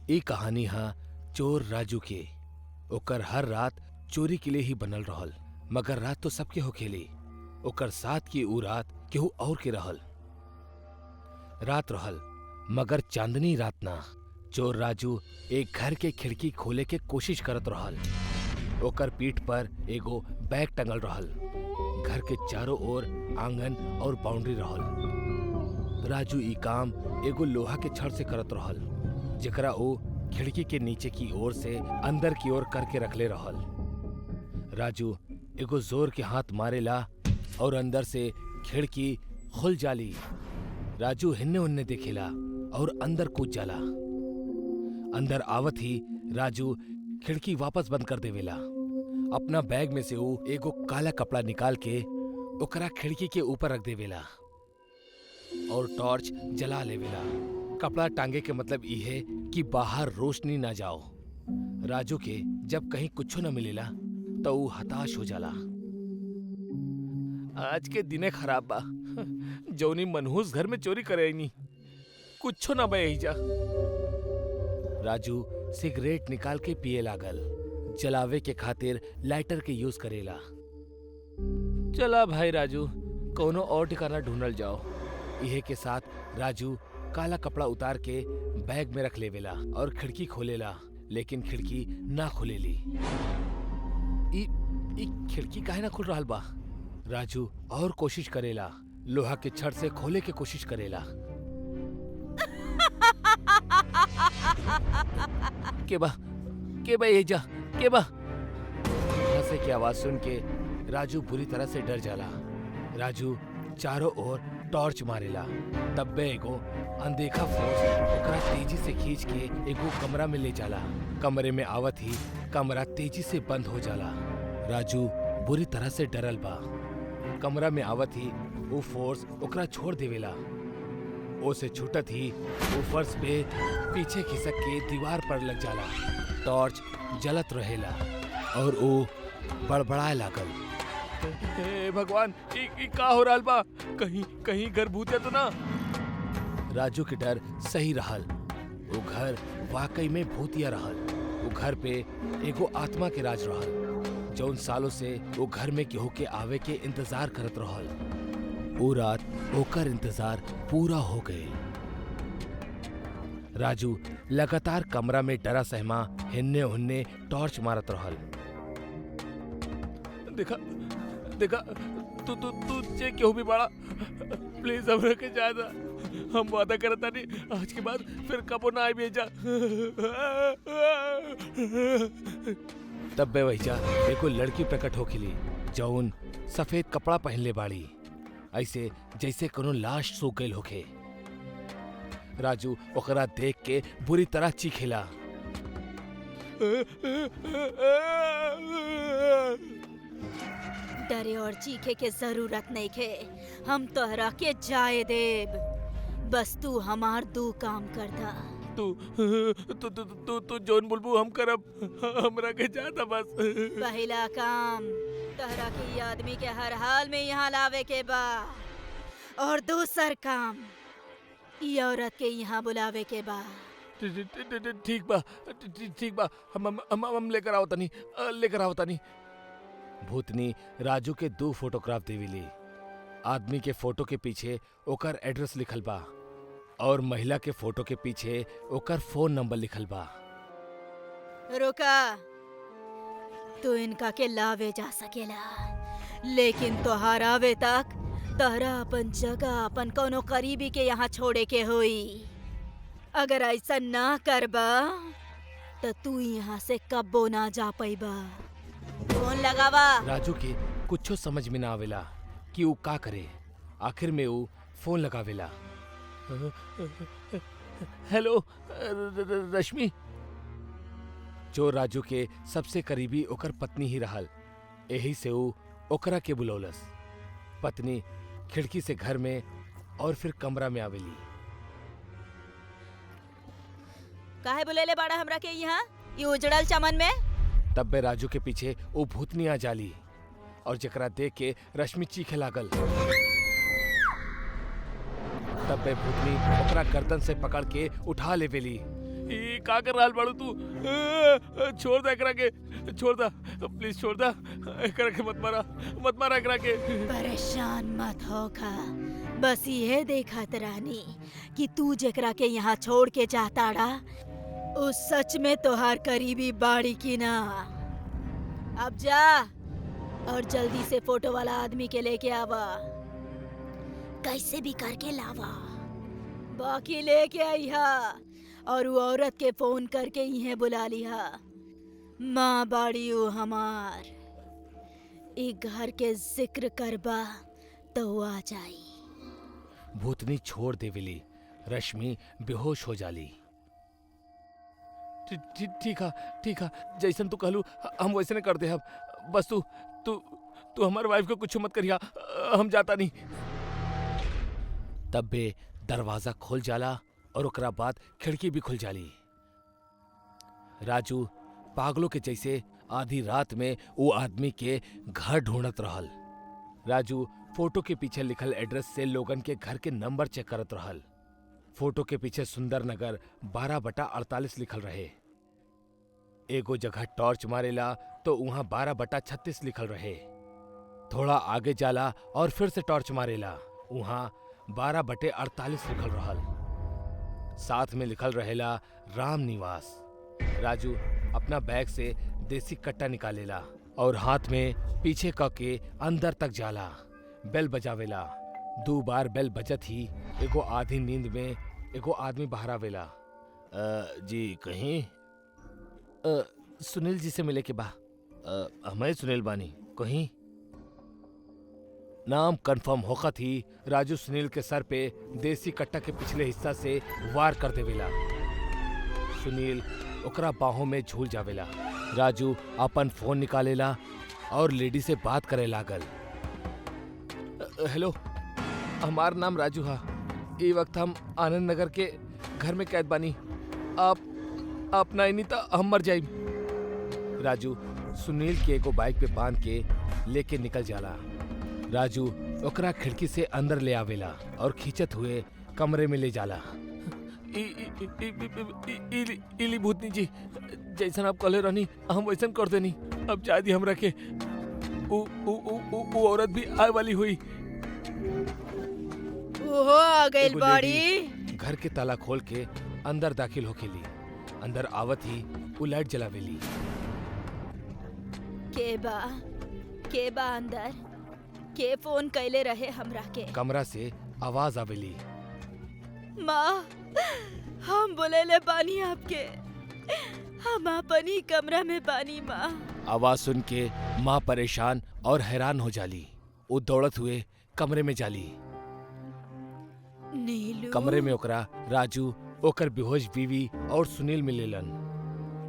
ई कहानी हा चोर राजू के। ओकर हर रात चोरी के लिए ही बनल रहल, मगर रात तो सबके होखेली। ओकर साथ की ऊ रात केहू और के रहल। रात रहल मगर चांदनी रात ना। चोर राजू एक घर के खिड़की खोले के कोशिश करत रहल। ओकर पीठ पर एगो बैग टंगल रहल। घर के चारों ओर आंगन और बाउंड्री रहल। राजू ई काम एगो लोहा के छड़ से करत रहल, जेकरा ओ खिड़की के नीचे की ओर से अंदर की ओर करके रखले रहल। राजू एगो जोर के हाथ मारेला और अंदर से खिड़की खुल जाली। राजू हिन्ने उन्ने देखेला और अंदर कूद जाला। अंदर आवत ही राजू खिड़की वापस बंद कर देवेला। अपना बैग में से वो एगो काला कपड़ा निकाल के ओकरा खिड़की के ऊपर रख देवेला और टॉर्च जला लेवेला। कपड़ा टांगे के मतलब ई है कि बाहर रोशनी ना जाओ। राजू के जब कहीं कुछ न मिलेला तो वो हताश हो जाला। आज के दिने खराब बा। जौनी मनहूस घर में चोरी करे नी कुछ न बे जा। राजू सिगरेट निकाल के पिए लागल। जलावे के खातिर लाइटर के यूज करेला। चला भाई राजू, कोनो और ठिकाना ढूंढल जाओ। इहे के साथ राजू काला कपड़ा उतार के बैग में रख लेवेला और खिड़की खोलेला, लेकिन खिड़की ना खुलेली। ई खिड़की काहे ना खुल रहल बा? राजू और कोशिश करेला, लोहा के छड़ से खोले के कोशिश करेला। के बा ये जा के बा? हंसे की आवाज सुन के राजू बुरी तरह से डर जाला। राजू चारों ओर टॉर्च मारेला। तब्बे एगो अनदेखा फोर्स ओकरा तेजी से खींच के एगो कमरा में ले जाला। कमरे में आवत ही कमरा तेजी से बंद हो जाला। राजू बुरी तरह से डरल बा। कमरा में आवत ही वो फोर्स ओकरा छोड़ देवेला। ओसे छूटत ही वो फर्श पे पीछे खिसक के दीवार पर लग जाला। टॉर्च जलत रहेला और वो बड़बड़ाए लागल। हे भगवान, ई का हो रहल बा? कहीं घर भूतिया तो ना? राजू के डर सही रहल। वो घर वाकई में भूतिया रहल। वो घर पे एगो आत्मा के राज रहल, जौन सालों से वो घर में केहू के आवे के इंतजार करत रहल। वो रात ओकर इंतजार पूरा हो गए। राजू लगातार कमरा में डरा सहमा हिन्ने हुन्ने टॉर्च मारत रहल। देखा तू जे केहू भी बड़ा, प्लीज हमरा के ज्यादा, हम वादा करता नहीं आज के बाद फिर कबो ना आई भेजा। तब बे वहीजा एको लड़की प्रकट होखिली, जौन सफेद कपड़ा पहनले बाड़ी, ऐसे जैसे कोनो लाश सो गइल होखे। राजू ओकरा देख के बुरी तरह चीखेला। डरे और चीखे के जरूरत नहीं खे, हम तोहरा के जाए देब। बस तू हमार दू काम कर दा। तू जोन बुलबू हम करब, हमरा के जाता बस। पहला काम तोहरा के ई आदमी के हर हाल में यहाँ लावे के बा, और दूसर काम ई औरत के यहाँ बुलावे के बा। ठीक बा, हम लेकर आओ तनी। भूतनी राजू के 2 फोटोग्राफ देविली। आदमी के फोटो के पीछे ओकर एड्रेस लिखल बा और महिला के फोटो के पीछे ओकर फोन नंबर लिखल बा। रुका, तू इनका के लावे जा सकेला, लेकिन तोहार आवे तक तोहरा अपन जगह अपन कोनो करीबी के यहाँ छोड़े के होई। अगर ऐसा ना करबा तो तू यहाँ से कब्बो ना जा पाइबा। फोन लगावा। राजू के कुछो समझ में ना आवेला कि वो का करे। आखिर में वो फोन लगावेला। हेलो रश्मि। जो राजू के सबसे करीबी ओकर पत्नी ही रहल, यही से वो ओकरा के बुलौलस। पत्नी खिड़की से घर में और फिर कमरा में आवेली। काहे बुलेले बाड़ा हमरा के यहाँ ये उजड़ल चमन में? तब बे राजू के पीछे वो भूतनी आ जाली और जकरा देख के रश्मि चीखे लागल। तब बे भूतनी ओकरा गर्दन से पकड़ के उठा लेवेली। ई का कर रहल बाड़ू तू? छोड़ दे एकरा के, छोड़ दा, प्लीज छोड़ दा, एकरा के मत मारा एकरा के। परेशान मत होखा, बस ये देखत रानी कि तू जेकरा के यहाँ छोड़ के जाताड़ा उस सच में तोहार करीबी बाड़ी की ना। अब जा और जल्दी से फोटो वाला आदमी के लेके आवा, कैसे भी करके लावा। बाकी लेके आईहा और वो औरत के फोन करके इन्हें बुला लिहा। माँ बाड़ी उ हमार, ई घर के जिक्र करबा तो वो आ जाई। भूतनी छोड़ देवेली, रश्मि बेहोश हो जाली। ठीक है, जैसन तू कहलू हम वैसे कर दे। बस तू हमारे वाइफ को कुछ मत करिया, हम जाता नहीं। तब बे दरवाजा खोल जाला और ओकरा बाद खिड़की भी खुल जाली। राजू पागलों के जैसे आधी रात में वो आदमी के घर ढूंढत रहल। राजू फोटो के पीछे लिखल एड्रेस से लोगन के घर के नंबर चेक करत रहल। फोटो के पीछे सुंदर नगर 12/48 लिखल रहे। एगो जगह टॉर्च मारेला तो वहां 12/36 लिखल रहे। थोड़ा आगे जाला और फिर से टॉर्च मारेला, वहां 12/48 लिखल रहल। साथ में लिखल रहेला राम निवास। राजू अपना बैग से देसी कट्टा निकालेला और हाथ में पीछे के अंदर तक जाला। बेल बजावेला। 2 बार बेल बजत ही एगो आधी नींद में एगो आदमी बाहर आवेला। जी कहीं? सुनील जी से मिले के बा। हमें सुनील बानी कहीं? नाम कंफर्म होखत ही राजू सुनील के सर पे देसी कट्टा के पिछले हिस्सा से वार कर देवेला। सुनील ओकरा बाहों में झूल जावेला। राजू अपन फोन निकालेला और लेडी से बात करे लागल। हेलो, हमार नाम राजू हा। ये वक्त हम आनंद नगर के घर में कैद बानी। आप नहीं तो हम मर जाइब। राजू सुनील के एगो बाइक पे बांध के लेके निकल जाला। राजू ओकरा खिड़की से अंदर ले आवेला और खींचत हुए कमरे में ले जाला। इली भूतनी जी, जैसन आप कहले रहनी हम वैसन कर देनी। अब शादी हमरा के उ औरत भी आए वाली हुई। ओहो आ गइल बाड़ी। घर के ताला खोल के अंदर दाखिल होकेली। अंदर आवत ही वो लाइट जलावेली। के बा अंदर? के फोन कैले रहे हमरा के? कमरा से आवाज आवेली। माँ, हम बोलेले बानी आपके, हम अपन ही कमरा में बानी माँ। आवाज सुन के माँ परेशान और हैरान हो जाली। वो दौड़त हुए कमरे में जाली। नीलू। कमरे में ओकरा राजू, ओकर बेहोश बीवी और सुनील मिलेलन।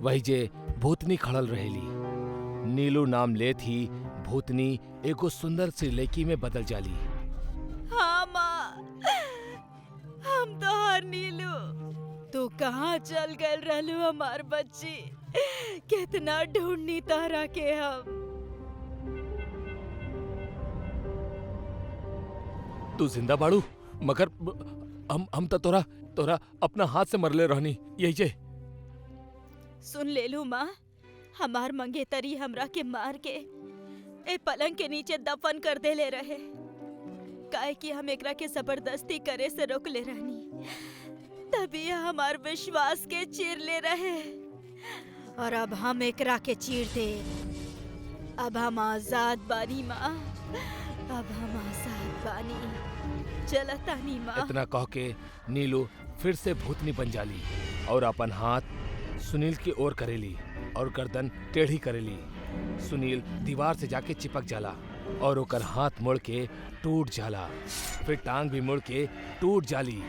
वही जे भूतनी खड़ल रहेली। नीलू नाम लेत ही भूतनी एगो सुंदर सी लड़की में बदल जाली। हाँ माँ, हम तो हर नीलू। तू कहाँ चल गए रहलू हमार बच्ची? कितना ढूंढनी तारा के हम। तू जिंदा बाड़ू, मगर हम तो तोरा अपना हाथ से मरले रहनी। यही जे सुन ले लू माँ, हमार मंगेतरी हमरा के मार के ए पलंग के नीचे दफन कर दे ले रहे। काहे कि हम एकरा के जबरदस्ती करे से रोक ले रहनी, तभी हमार विश्वास के चीर ले रहे। और अब हम एकरा के चीर दे। अब हम आजाद बानी माँ, अब हम आजाद बानी। चलतानी माँ। इतना कह के नीलू फिर से भूतनी बन जाली और अपन हाथ सुनील की ओर करेली और गर्दन टेढ़ी करेली। सुनील दीवार से जाके चिपक जाला और ओकर हाथ मुड़ के टूट जाला। फिर टांग भी मुड़ के टूट जाली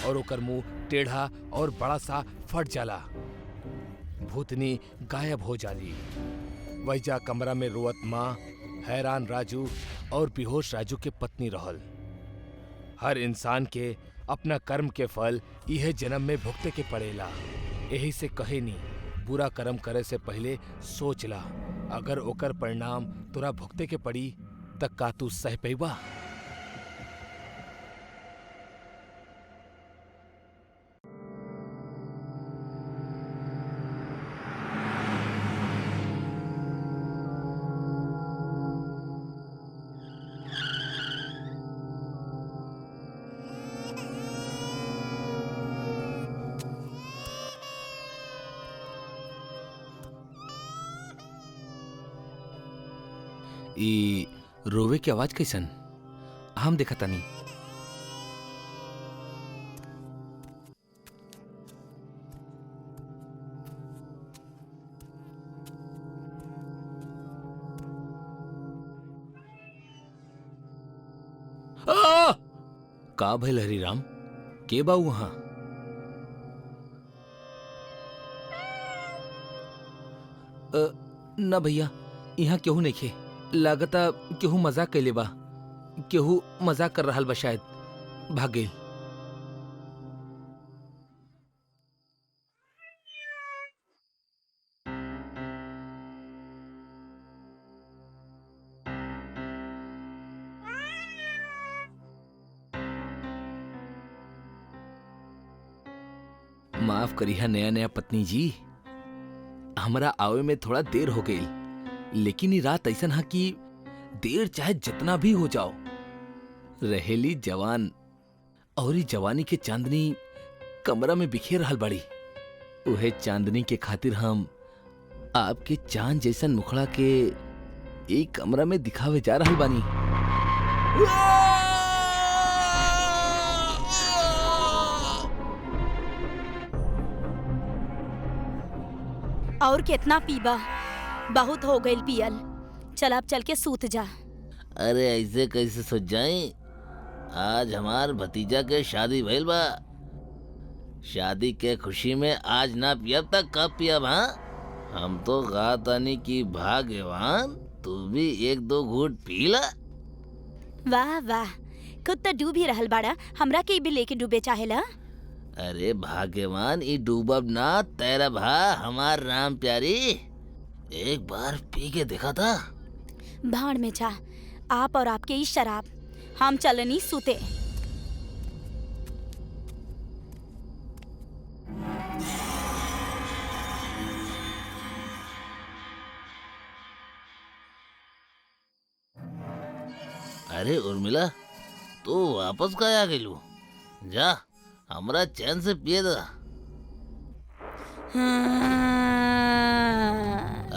और ओकर मुंह टेढ़ा और बड़ा सा फट जाला। भूतनी गायब हो जाली। वहीजा कमरा में रोवत माँ, हैरान राजू और बेहोश राजू के पत्नी रहल। हर इंसान के अपना कर्म के फल इहे जन्म में भुगते के पड़ेला। यही से कहेनी, बुरा कर्म करे से पहले सोच ला, अगर ओकर परिणाम तोरा भुगते के पड़ी तक का तू सह पैबा? ई रोवे की आवाज कैसन? हम देखा तानी। आ! का भइल हरिराम? के बा वहां? न भैया, यहाँ केहू नइखे। लागता केहू मजाक कैले बा। केहू मजाक कर रहल बा शायद। भाग गइल। माफ करिहा नया नया पत्नी जी, हमरा आवे में थोड़ा देर हो गई, लेकिन ये रात ऐसन है कि देर चाहे जितना भी हो जाओ, रहेली जवान और ये जवानी के चांदनी कमरा में बिखेर रहल बड़ी। उहे चांदनी के खातिर हम आपके चांद जैसन मुखड़ा के एक कमरा में दिखावे जा रहल बानी। और कितना पीबा? बहुत हो गइल पियल। चल अब चल के सूत जा। अरे ऐसे कैसे सोच जाए? आज हमार भतीजा के शादी भइल बा। शादी के खुशी में आज ना पियब तक कब पियब? हाँ, हम तो गातानी की भाग्यवान तू भी एक दो घूंट पी ला। वाह वाह, खुद तो डूब ही रहल बाड़ा, हमरा के भी लेके डूबे चाहेला। अरे भाग्यवान, ई डूबब ना तैरब हा हमार राम प्यारी। एक बार पी के देखा था। भाड़ में जा, आप और आपके ही शराब। हम चलनी सूते। अरे उर्मिला, तू वापस का आ गेलू? जा हमरा चैन से पिए दा।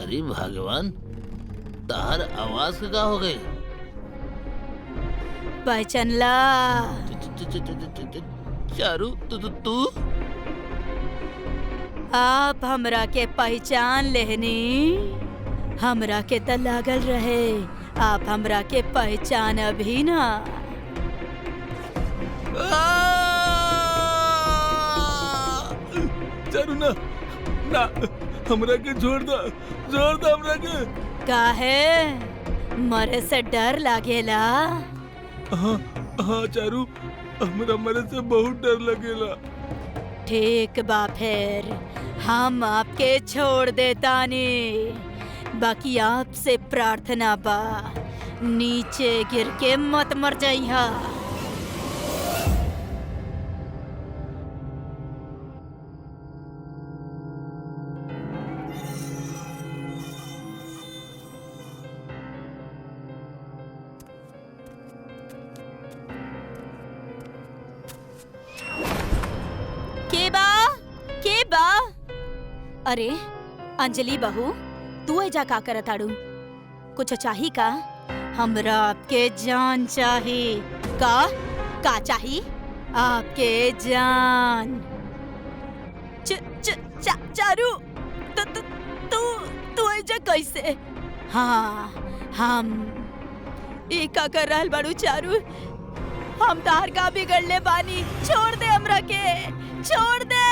अरे भगवान, तार आवाज का हो गई? पहचानला? चारू तू आप हमरा के पहचान लेहनी? हमरा के त लागल रहे आप हमरा के पहचान अभी ना। चारू ना ना, हमरा के छोड़ दा हमरा के। काहे? मरे से डर लागेला? हाँ हाँ चारू, हमरा मरे से बहुत डर लगेला। ठीक बा, फिर हम आपके छोड़ देतानी। बाकी आपसे प्रार्थना बा, नीचे गिर के मत मर जाइहा। के बा? अरे अंजलि बहू, तू एजा का करत आड़ू? कुछ चाही का? हमरा आपके जान चाही। का चाही? आपके जान। चारू, तू एजा कैसे? हाँ, हम ई का कर रहल बाड़ू चारू? हम तार का बिगड़ले बानी। छोड़ दे हमरा के, छोड़ दे।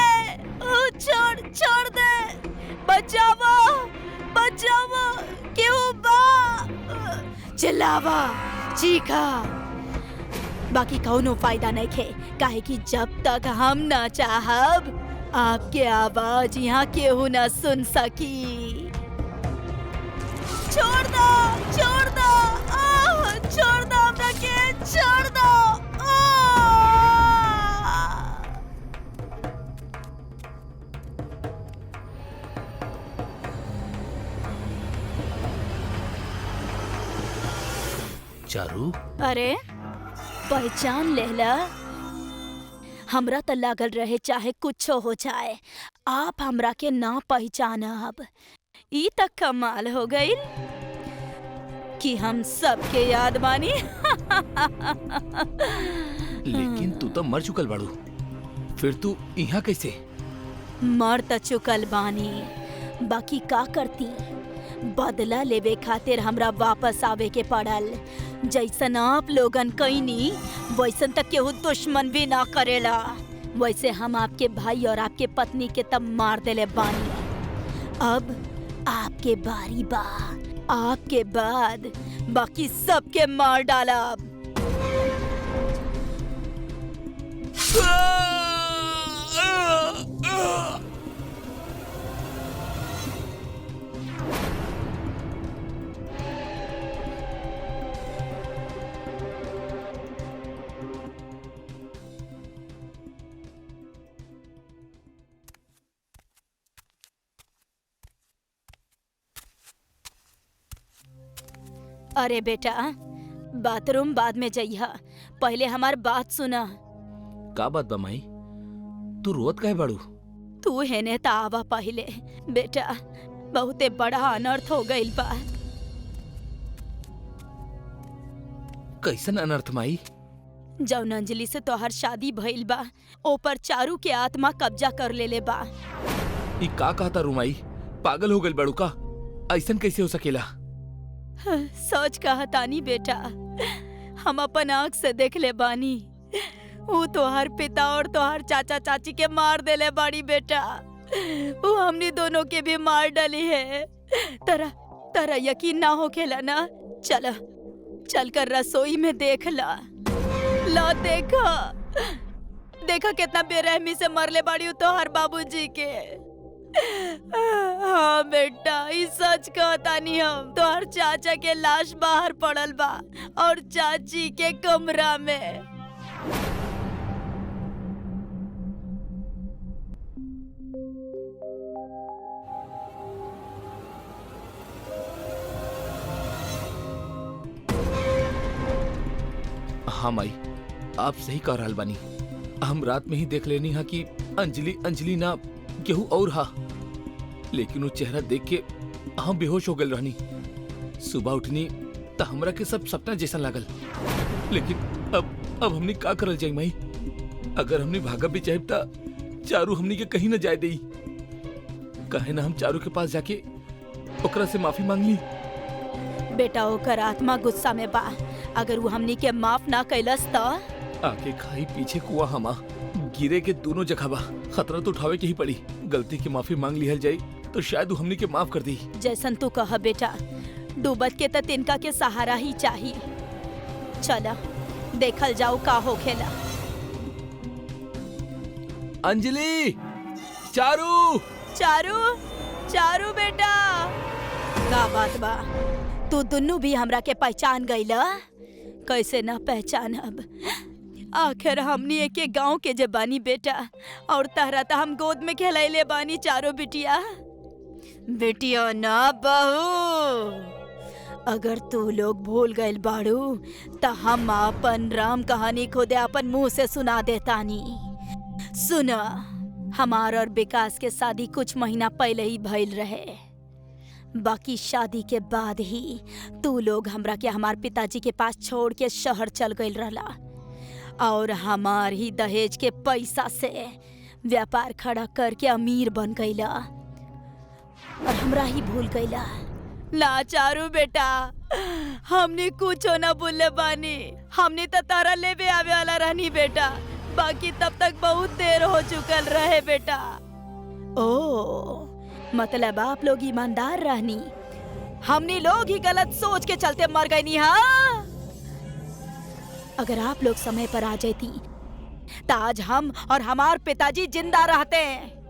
छोड़ दे। बचावा, क्यों बा? चिल्लावा, चीखा, बाकी कौनो फायदा नहीं खे, काहे कि जब तक हम ना चाहब आपके आवाज यहाँ केहू ना सुन सकी। छोड़ दो हमरा के, छोड़ दो। चारू, अरे पहचान लेला? हमरा त लागल रहे चाहे कुछ हो जाए आप हमरा के ना पहचानब। ई तक कमाल हो गई। कि हम सबके याद बानी। लेकिन तू तो मर चुकल बाड़ू, फिर तू यहाँ कैसे? मर त चुकल बानी, बाकी का करती? बदला लेवे खातिर हमरा वापस आवे के पड़ल। जैसन आप लोगन कईनी वैसन तक केहू दुश्मन भी ना करेला। वैसे हम आपके भाई और आपके पत्नी के तब मार देले बानी। अब आपके बारी बा, आपके बाद बाकी सबके मार डालब। अरे बेटा, बाथरूम बाद में जइहा, पहले हमार बात सुना। का बात बा माई? तू रोत काहे बाड़ू? तू हेने त आवा पहले। बेटा, बहुते बड़ा अनर्थ हो गइल बा। कैसन अनर्थ माई? जौन अंजलि से तोहर शादी भइल बा, ओपर चारू के आत्मा कब्जा कर लेले बा। ई का कहता रू माई? पागल हो गइल बाड़ू का? ऐसन कैसे हो सकेला? सोच कहतानी बेटा, हम अपन आँख से देख ले बानी। वो तोहर पिता और तोहर चाचा चाची के मार देले बाड़ी बेटा। वो हमनी दोनों के भी मार डली है। तरा यकीन ना होखेला ना? चल कर रसोई में देख ला। देखा कितना बेरहमी से मरले बाड़ी तोहर बाबूजी के। हाँ बेटा, ई सच कहतानी हम। तोहर चाचा के लाश बाहर पड़ल बा और चाची के कमरा में। हाँ माई, आप सही कह रहल बानी। हम रात में ही देख लेनी हा कि अंजलि ना केहू और हा, लेकिन वो चेहरा देख के हम बेहोश हो गए रहनी। सुबह उठनी तो हमरा के सब सपना जैसा लागल। लेकिन अब हमनी का करल जाई माई? अगर हमनी भागा भी चाहे ता चारू हमनी के कहीं न जाए देई। कहे ना हम चारू के पास जाके ओकरा से माफी मांग ली। बेटा, ओकर आत्मा गुस्सा में बा। अगर वो हमनी के माफ ना कैलस त आके खाई पीछे कुआ हमा गिरे के दोनों जगह बा। खतरा तो उठावे के ही पड़ी। गलती की माफी मांग लिहल जाई तो शायद वो हमनी के माफ कर दी। जैसन तू कहा बेटा, डूबत के त तिनका के सहारा ही चाहिए। चला देखल जाओ का होखेला। अंजलि, चारू बेटा, का बात बा? तू दुन्नू भी हमरा के पहचान गईला? कैसे ना पहचानब? आखिर हमनी एक गांव के जे बानी बेटा, और तहरा त हम गोद में खेलैले बानी चारों बिटिया ना बहू। अगर तू लोग भूल गइल बाड़ू त हम अपन राम कहानी खुदे अपन मुंह से सुना देतानी। सुना, हमार और विकास के शादी कुछ महीना पहले ही भइल रहे। बाकी शादी के बाद ही तू लोग हमरा के हमार पिताजी के पास छोड़ के शहर चल गइल रहला, और हमार ही दहेज के पैसा से व्यापार खड़ा करके अमीर बन गइला और हमरा ही भूल गइला। ना चारू बेटा, हमने कुछो ना भूले बानी। हमने तो तारा लेवे आवे वाला रहनी बेटा, बाकी तब तक बहुत देर हो चुकल रहे बेटा। ओ, मतलब आप लोग ईमानदार रहनी, हमने लोग ही गलत सोच के चलते मर गए नी। हाँ, अगर आप लोग समय पर आ जाती तो आज हम और हमार पिताजी जिंदा रहते।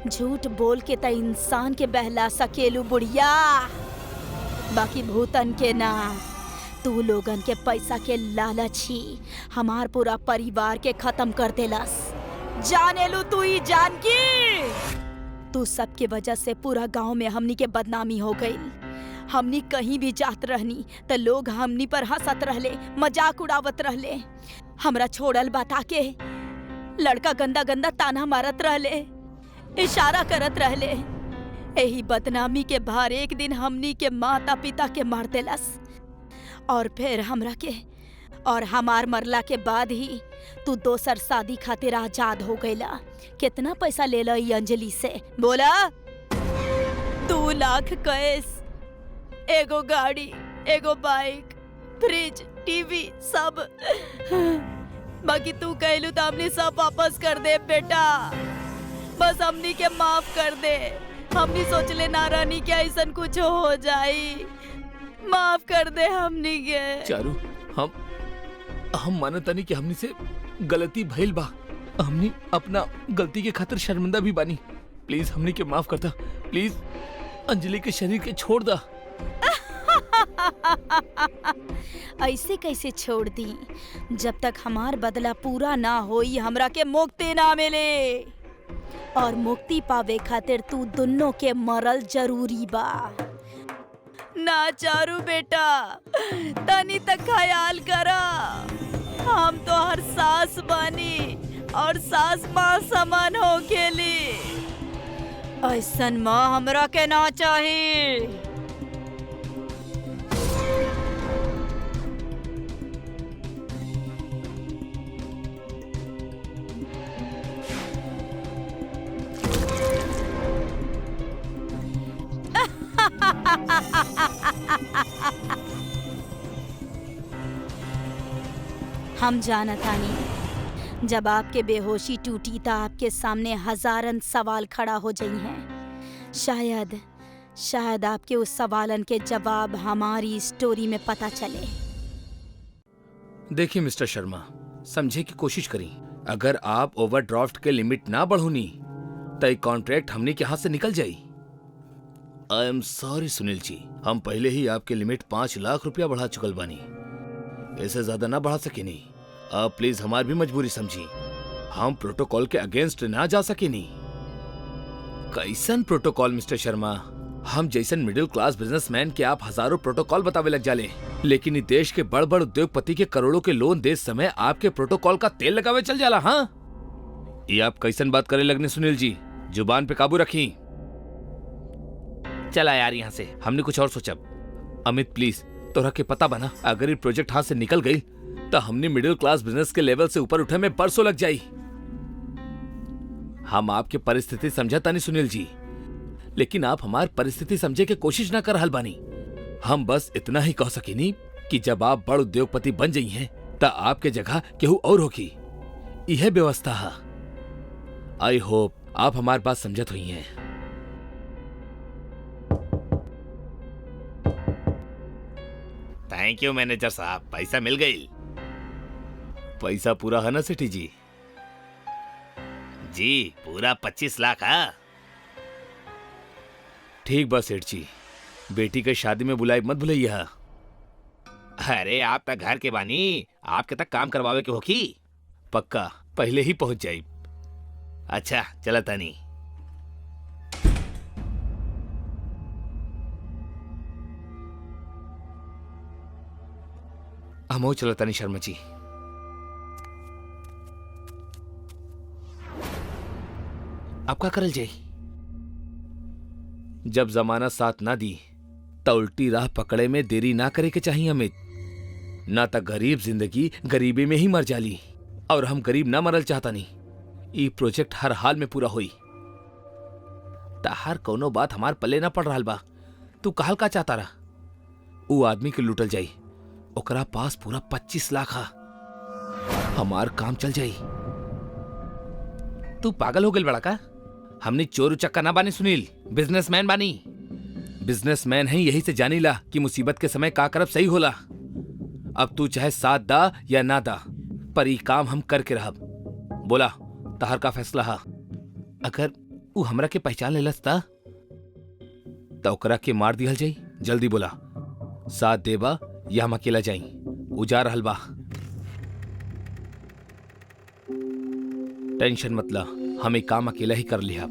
झूठ बोल के तो इंसान के बहला सकेलू बुढ़िया, बाकी भूतन के ना। तू लोगन के पैसा के लालच ही हमार पूरा परिवार के खत्म कर देलस। जाने लू तू ही जान की, तू सबके वजह से पूरा गांव में हमनी के बदनामी हो गई। हमनी कहीं भी जात रहनी तो लोग हमनी पर हंसत रहले, मजाक उड़ावत रहले। हमरा छोड़ल बता के लड़का गंदा गंदा ताना मारत रहले, इशारा करत रहले। यही बदनामी के भार एक दिन हमनी के माता पिता के मार देलस और फिर हमरा के और हमार मरला के बाद ही तू दोसर शादी खातिर आजाद हो गईला। कितना पैसा ले लो ई अंजलि से बोला? 2 लाख कैश, एगो गाड़ी, एगो बाइक, फ्रिज, टीवी सब। बाकी तू कहलू तो हमने सब वापस कर दे बेटा। बस हमनी के माफ कर दे। हमनी सोचले ना रानी के ऐसन कुछ हो जाई। माफ कर दे हमनी के। चारू, हम मानतानी कि हमनी से गलती भइल बा। हमनी अपना गलती के खातिर शर्मिंदा भी बानी। प्लीज हमनी के माफ करता। प्लीज अंजलि के शरीर के छोड़ दा। ऐसे कैसे छोड़ दी? जब तक हमार बदला पूरा ना होई हमरा के मुक्ति ना मिले। और मुक्ति पावे खातिर तू दोनों के मरल जरूरी बा। ना चारू बेटा, तनी तक ख्याल करा। हम तो हर सास बानी और सास माँ समान हो खेली। ऐसन माँ हमरा के ना चाहिए। हम जानतानी जब आपके बेहोशी टूटी तो आपके सामने हजारन सवाल खड़ा हो जाई हैं। शायद आपके उस सवालन के जवाब हमारी स्टोरी में पता चले। देखिए मिस्टर शर्मा, समझे की कोशिश करी। अगर आप ओवरड्राफ्ट के लिमिट ना बढ़ोनी तो कॉन्ट्रैक्ट हमने के हाथ से निकल जाई। I am sorry Sunil ji, हम पहले ही आपके लिमिट 5 लाख रुपया बढ़ा चुकल बानी। ऐसे ज्यादा ना बढ़ा सके नहीं। आप प्लीज हमारी भी मजबूरी समझी। हम प्रोटोकॉल के अगेंस्ट ना जा सके नहीं। कैसन प्रोटोकॉल मिस्टर शर्मा? हम जैसन मिडिल क्लास बिजनेसमैन के आप हजारों प्रोटोकॉल बतावे लग जाले, लेकिन इस देश के बड़ बड़ उद्योगपति के करोड़ों के लोन दे समय आपके प्रोटोकॉल का तेल लगावे चल जाला। हाँ, ये आप कैसन बात करे लगने सुनील जी? जुबान पे काबू रखी। चला यार यहाँ से, हमने कुछ और सोचा। अमित प्लीज, तोरा के पता बना अगर ये प्रोजेक्ट हाथ से निकल गई तो हमने मिडिल क्लास बिजनेस के लेवल से ऊपर उठे में बरसों लग जाई। हम आपकी परिस्थिति समझता नहीं सुनील जी, लेकिन आप हमारी परिस्थिति समझे के कोशिश ना कर हल बानी। हम बस इतना ही कह सकेनी कि जब आप बड़ उद्योगपति बन जाई हैं तो आपके जगह केहू और होगी। यह व्यवस्था है। आई होप आप हमारी बात समझत हुई हैं। थैंक यू मैनेजर साहब, पैसा मिल गई। पैसा पूरा है ना सेठी जी? जी पूरा 25 लाख है। ठीक बा सेठ जी, बेटी के शादी में बुलाई मत भूलिए। अरे आप तक घर के बानी, आपके तक काम करवावे के होखी। पक्का पहले ही पहुंच जाई। अच्छा चला तानी। हम चलता नहीं शर्मा जी। आपका करल जाई। जब जमाना साथ ना दी तो उल्टी राह पकड़े में देरी ना करे के चाहिए अमित। ना तो गरीब जिंदगी गरीबी में ही मर जाली, और हम गरीब ना मरल चाहता नहीं। ये प्रोजेक्ट हर हाल में पूरा हुई। हर कोनो बात हमार पल्ले ना पड़ रहा बा। तू कहल का चाहता रहा? वो आदमी के लूटल जाई, ओकरा पास पूरा 25 लाख है। हमार काम चल जाई। तू पागल हो गल बड़ा का? हमने चोर उचक्का ना बानी सुनील, बिजनेसमैन बानी। बिजनेसमैन है यही से जानी ला कि मुसीबत के समय का करब सही होला। अब तू चाहे साथ दा या ना दा, पर ये काम हम करके रहब। बोला तहर का फैसला है। अगर वो हमरा के पहचान लेलस ता तो ओकरा के मार दिहल जाई। जल्दी बोला, साथ देबा या हम अकेला जाई? उजा रहल बा। टेंशन मत ला, हम एक काम अकेला ही कर लिया।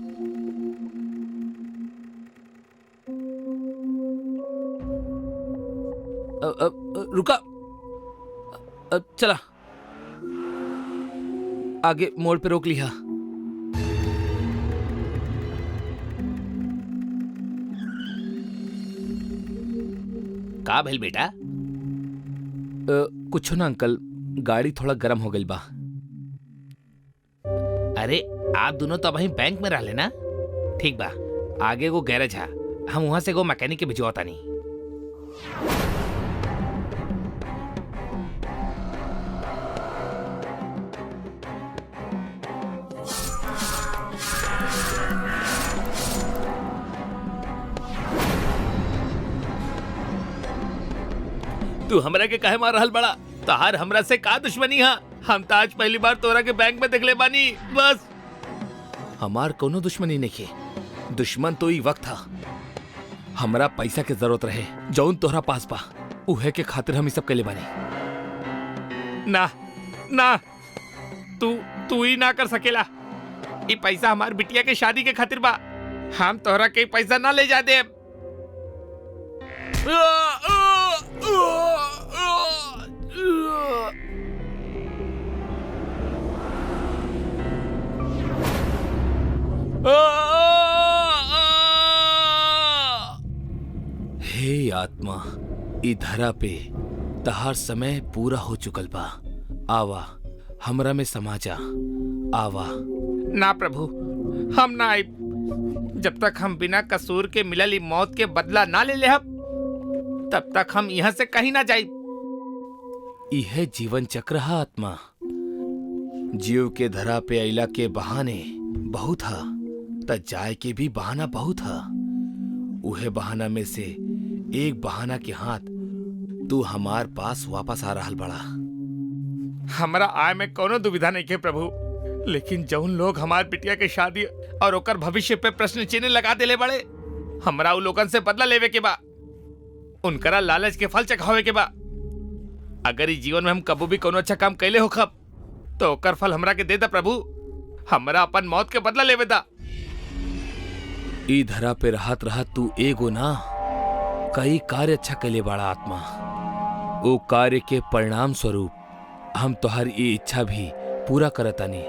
रुका, चला आगे मोड़ पे रोक लिया। का भेल बेटा? कुछ ना अंकल, गाड़ी थोड़ा गर्म हो गई बा। अरे आप दोनों तो वहीं बैंक में रह लेना। ठीक बा, आगे वो गैरेज है, हम वहां से वो मैकेनिक के भिजवाता नहीं। तू हमरा के काहे मार रहल बड़ा? तहार हमरा से का दुश्मनी है? हम तो आज पहली बार तोरा के बैंक में देखले बानी। बस हमार कोनो दुश्मनी नहीं है। दुश्मन तो ई वक्त था, हमरा पैसा के जरूरत रहे जौन तोहरा पास बा, उहे के खातिर हम ई सब कैले बानी। ना ना, तू ही ना कर सकेला। ये पैसा हमार बिटिया के शादी के खातिर बा। हम तोहरा के पैसा ना ले जा दे। हे आत्मा, ई धरा पे तहार समय पूरा हो चुकल बा। आवा हमरा में समा जा, आवा। ना प्रभु, हम ना आइब जब तक हम बिना कसूर के मिलल ई मौत के बदला ना ले लेहब, तब तक हम यहाँ से कहीं ना जाइब। यह जीवन चक्र है आत्मा। जीव के धरा पे अइला के बहाने बहुत हा, त जाए के भी बहाना बहुत हा। उहे बहाना में से एक बहाना के हाथ तू हमार पास वापस आ रहल बड़ा। हमरा आय में कोनो दुविधा नहीं के प्रभु, लेकिन जौन लोग हमार बिटिया के शादी और ओकर भविष्य पे प्रश्न चिन्ह लगा देले बड़े, हमरा उ लोगन से बदला लेवे के बा, उनकरा लालच के फल चखावे के बा। अगर इस जीवन में हम कबू भी कोनो अच्छा काम कैले हो खब, तो ओकर फल हमरा के दे दा प्रभु। हमरा अपन मौत के बदला लेवे दा। ई धरा पे रहत रहत तू एगो ना कई कार्य अच्छा कैले बड़ा आत्मा। वो कार्य के परिणाम स्वरूप हम तोहर ये इच्छा भी पूरा करतानी।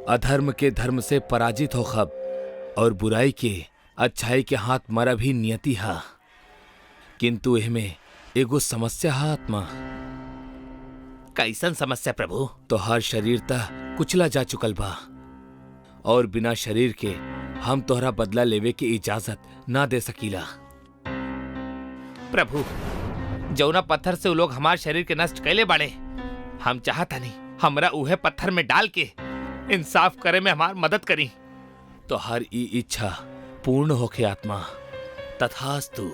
अधर्म के धर्म से पराजित हो खब और बुराई के अच्छाई के हाथ मरा भी नियति हा। किंतु एहमे एगो समस्या हा आत्मा। कैसन समस्या प्रभु? तोहार शरीर तह कुचला जा चुकल बा और बिना शरीर के हम तोहरा बदला लेवे के इजाजत ना दे सकीला। प्रभु, जौना पत्थर से उ लोग हमार शरीर के नष्ट कैले बाड़े, हम चाहता नहीं हमरा उहे पत्थर में डाल के इंसाफ करे में हमार मदद करी। तोहार ई इच्छा पूर्ण होके आत्मा, तथास्तु।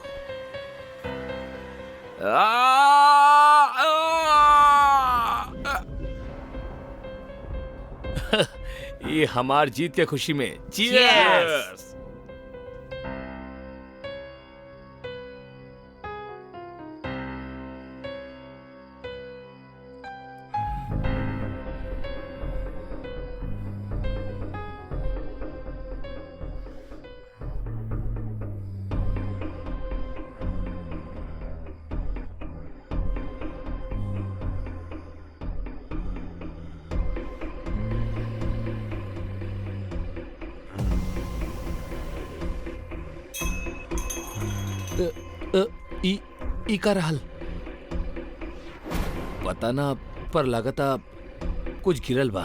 ये हमार जीत के खुशी में चीयर्स। ई का रहल पता ना, पर लगता कुछ गिरल बा।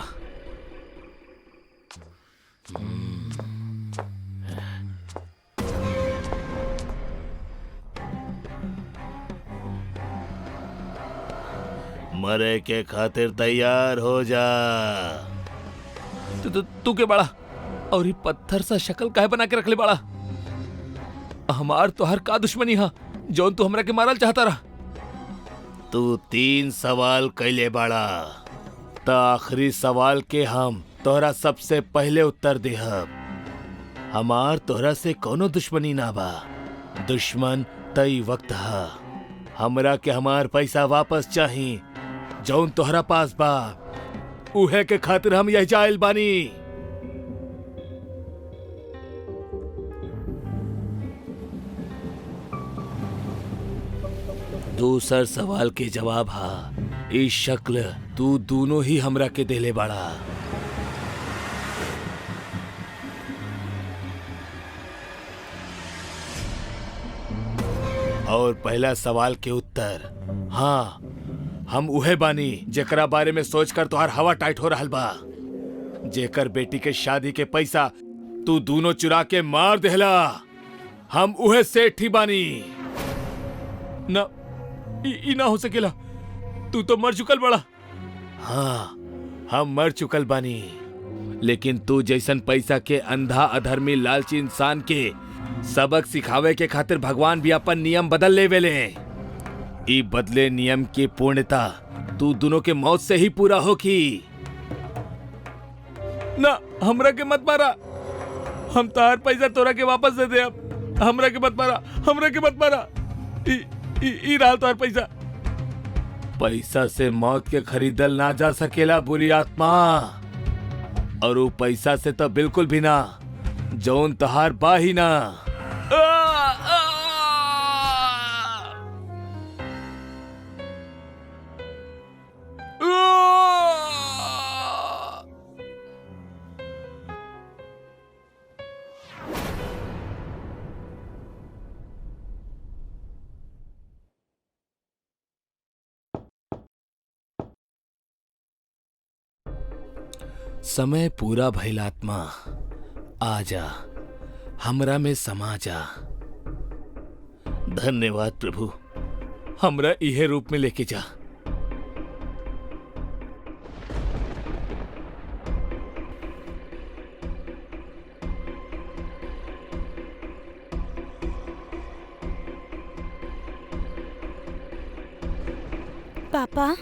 मरे के खातिर तैयार हो जा। तू के बड़ा और ये पत्थर सा शक्ल काहे बना के रखले बड़ा? हमार तो हर का दुश्मनी हा जौन तू हमरा के मारल चाहता रहा। तू 3 सवाल कैले बाड़ा, त आखिरी सवाल के हम तोहरा सबसे पहले उत्तर देहब। हमार तोहरा से कोनो दुश्मनी ना बा। दुश्मन तई वक्त हा। हमरा के हमार पैसा वापस चाही जौन तोहरा पास बा। उहे के खातिर हम यह जाइल बानी। दूसर सवाल के जवाब हा, इस शक्ल तू दोनों ही हमरा के देले बाड़ा। और पहला सवाल के उत्तर, हाँ, हम उहे बानी जेकरा बारे में सोचकर तोहार हवा टाइट हो रहल बा। जेकर बेटी के शादी के पैसा तू दोनों चुरा के मार देहला। हम उहे सेठ ही बानी। ना, ई ना हो सकेला। तू तो मर चुकल बड़ा। हाँ, हम मर चुकल बानी, लेकिन तू जैसन पैसा के अंधा अधर्मी लालची इंसान के सबक सिखावे के खातिर भगवान भी अपन नियम बदल लेवेले। ई बदले नियम की पूर्णता तू दोनों के मौत से ही पूरा होगी। ना, हमरा के मत मारा। हम तार पैसा तोरा के वापस दे दे। अब हमरा के मत मारा, हमरा के मत मारा। ई रहा तार पैसा। पैसा से मौत के खरीदल ना जा सकेला बुरी आत्मा, और वो पैसा से तो बिल्कुल भी ना, जौन तहार बा ही ना। समय पूरा भइल आत्मा, आजा, हमरा में समा जा। धन्यवाद प्रभु, हमरा इहे रूप में लेके जा। पापा,